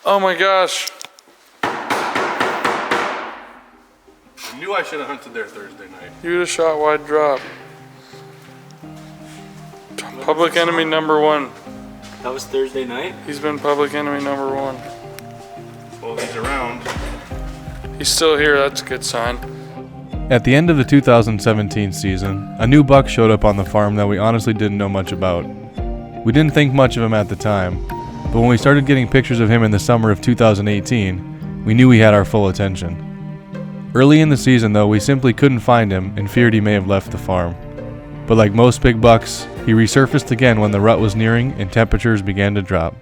Oh my gosh. I knew I should have hunted there Thursday night. You'd have shot wide drop. Public enemy number one. That was Thursday night? He's been public enemy number one. Well, he's around. He's still here, that's a good sign. At the end of the 2017 season, a new buck showed up on the farm that we honestly didn't know much about. We didn't think much of him at the time, but when we started getting pictures of him in the summer of 2018, we knew he had our full attention. Early in the season though, we simply couldn't find him and feared he may have left the farm. But like most big bucks, he resurfaced again when the rut was nearing and temperatures began to drop.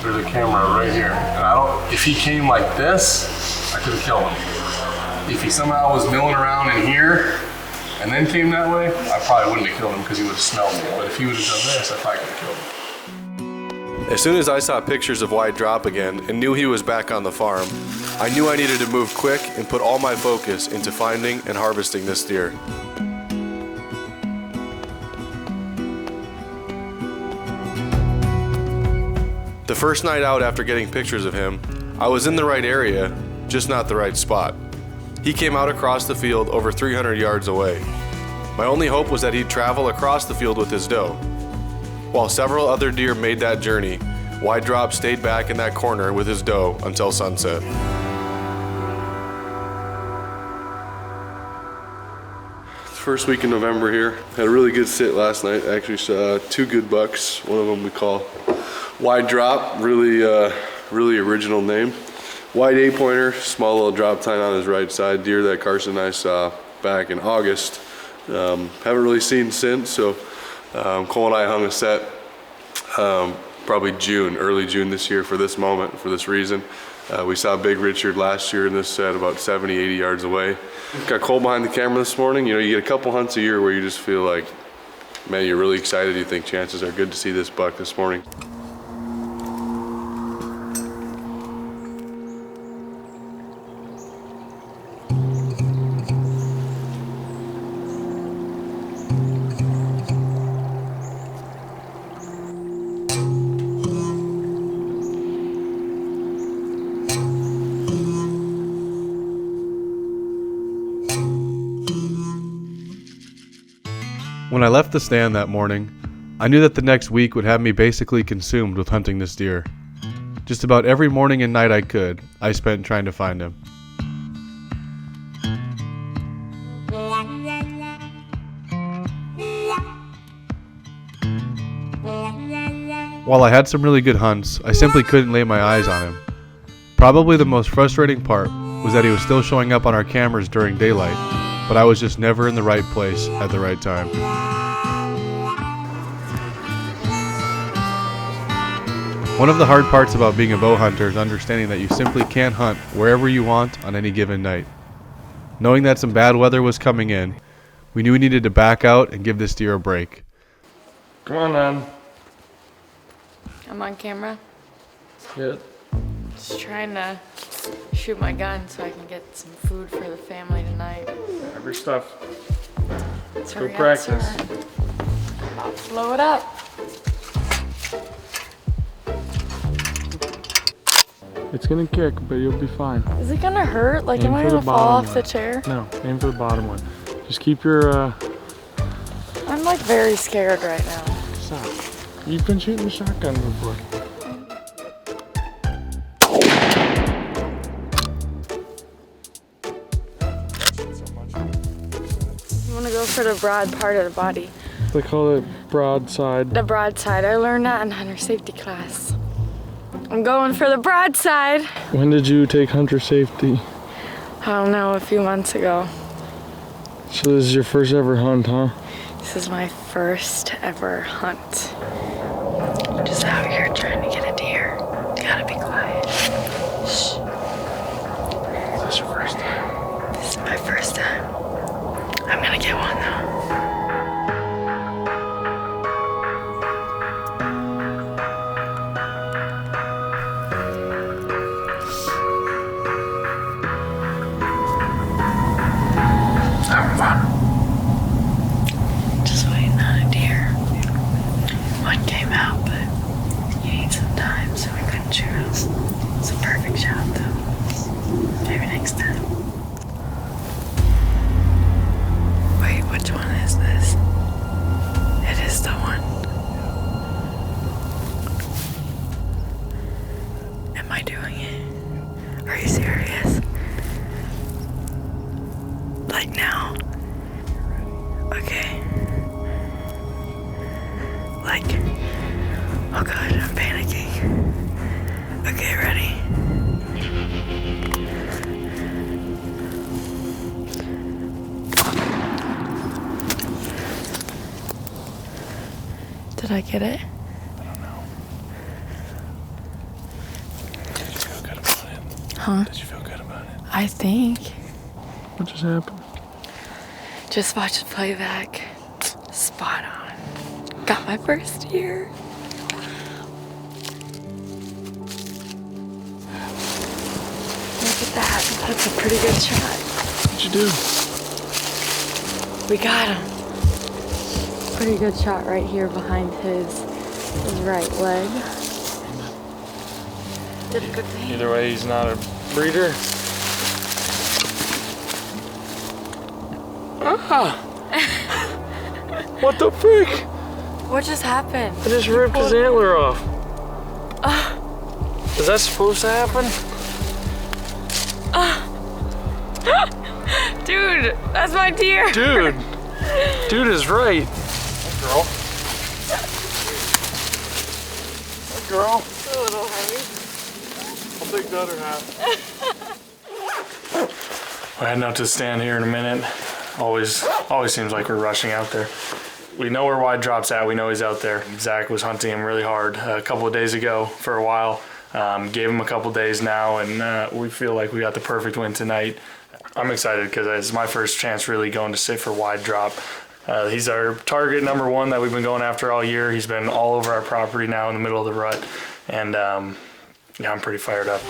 There's a camera right here. And if he came like this, I could have killed him. If he somehow was milling around in here and then came that way, I probably wouldn't have killed him because he would have smelled me. But if he would have done this, I probably could have killed him. As soon as I saw pictures of Wide Drop again and knew he was back on the farm, I knew I needed to move quick and put all my focus into finding and harvesting this deer. The first night out after getting pictures of him, I was in the right area, just not the right spot. He came out across the field over 300 yards away. My only hope was that he'd travel across the field with his doe. While several other deer made that journey, Wide Drop stayed back in that corner with his doe until sunset. First week in November here. Had a really good sit last night. Actually saw two good bucks. One of them we call Wide Drop, really original name. Wide 8-pointer, small little drop tine on his right side. Deer that Carson and I saw back in August. Haven't really seen since, so Cole and I hung a set probably early June this year for this moment, for this reason. We saw Big Richard last year in this set about 70, 80 yards away. Got Cole behind the camera this morning. You know, you get a couple hunts a year where you just feel like, man, you're really excited. You think chances are good to see this buck this morning. When I left the stand that morning, I knew that the next week would have me basically consumed with hunting this deer. Just about every morning and night I spent trying to find him. While I had some really good hunts, I simply couldn't lay my eyes on him. Probably the most frustrating part was that he was still showing up on our cameras during daylight, but I was just never in the right place at the right time. One of the hard parts about being a bow hunter is understanding that you simply can't hunt wherever you want on any given night. Knowing that some bad weather was coming in, we knew we needed to back out and give this deer a break. Come on, man. I'm on camera. Good. Just trying to shoot my gun so I can get some food for the family tonight. Every stuff. Let's Go hurry up, practice. sir. I'll blow it up. It's gonna kick, but you'll be fine. Is it gonna hurt? Like, Aim am I for the gonna fall bottom off the one. chair? No, aim for the bottom one. Just keep your, I'm like very scared right now. stop. You've been shooting the shotgun before. You wanna go for the broad part of the body. They call it broadside. The broadside. I learned that in hunter safety class. I'm going for the broadside. When did you take hunter safety? I don't know, a few months ago. So this is your first ever hunt, huh? This is my first ever hunt. I'm just out here trying to get a deer. You gotta be quiet. Shh. Is this your first time? This is my first time. I'm gonna get one though. Just waiting on a deer. One came out, but he needs some time, so we couldn't shoot him. It's a perfect shot, though. Maybe next time. Wait, which one is this? It is the one. Am I doing it? Are you serious? Like now? Okay. Like, oh god, I'm panicking. Okay, ready? Did I get it? I don't know. Did you feel good about it? Huh? Did you feel good about it? I think. What just happened? Just watch the playback. Spot on. Got my first deer. Look at that. That's a pretty good shot. What'd you do? We got him. Pretty good shot right here behind his right leg. Did a good thing. Either way, he's not a breeder. Ah! What the freak? What just happened? I just ripped his antler off. Is that supposed to happen? Dude, that's my deer. Dude is right. Girl. Girl. It's a little heavy. I'll take the other half. We're heading out to the stand here in a minute. Always seems like we're rushing out there. We know where Wide Drop's at. We know he's out there. Zach was hunting him really hard a couple of days ago for a while. Gave him a couple days now, and we feel like we got the perfect win tonight. I'm excited because it's my first chance really going to sit for Wide Drop. He's our target number one that we've been going after all year. He's been all over our property now in the middle of the rut, and yeah, I'm pretty fired up.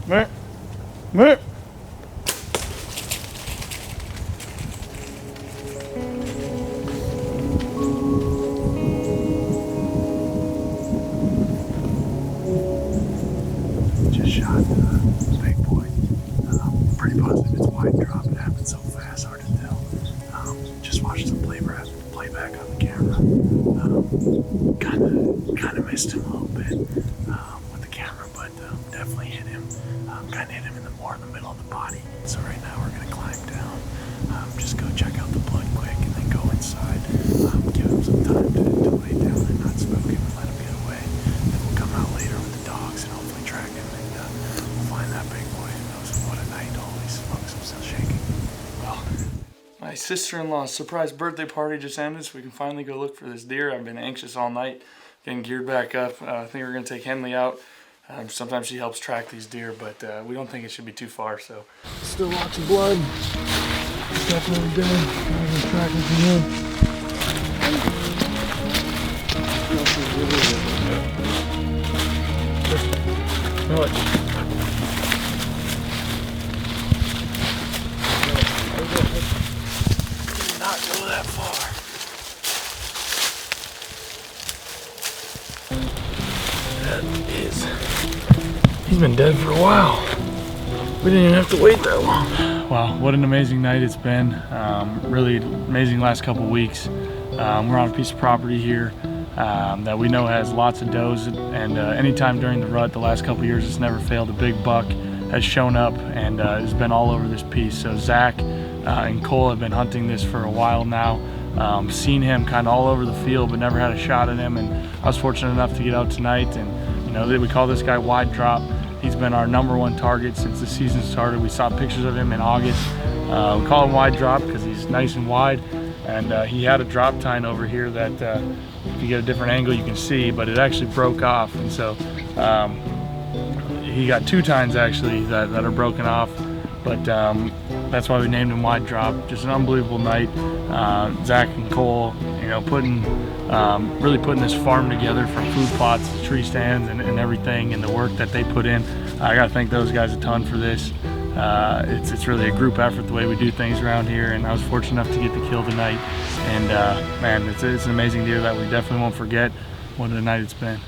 Meh. Meh. Just shot big boy. Pretty positive it's Wide Drop. It happened so fast, hard to tell. Just watched the playback on the camera. Kind of missed him a little bit with the camera, but definitely hit him. Kind of hit him in the middle of the body. So right now we're gonna climb down. Just go check out the blood quick, and then go inside. Give him sister-in-law's surprise birthday party just ended, so we can finally go look for this deer. I've been anxious all night, getting geared back up. I think we're gonna take Henley out. Sometimes she helps track these deer, but we don't think it should be too far. So Still lots of blood. Definitely dead. I'm gonna track it from here. not go that far. That is. He's been dead for a while. We didn't even have to wait that long. Wow, what an amazing night it's been. Really amazing last couple weeks. We're on a piece of property here that we know has lots of does, and anytime during the rut the last couple years it's never failed. A big buck has shown up and has been all over this piece. So Zach and Cole have been hunting this for a while now. Seen him kind of all over the field but never had a shot at him, and I was fortunate enough to get out tonight, and you know, we call this guy Wide Drop. He's been our #1 target since the season started. We saw pictures of him in August. We call him Wide Drop because he's nice and wide, and he had a drop tine over here that if you get a different angle you can see, but it actually broke off, and so he got 2 tines actually that are broken off, but that's why we named him Wide Drop. Just an unbelievable night. Zach and Cole, you know, really putting this farm together, from food plots to tree stands and everything, and the work that they put in. I gotta thank those guys a ton for this. It's really a group effort the way we do things around here, and I was fortunate enough to get the kill tonight. And man, it's an amazing deer that we definitely won't forget. What a night it's been.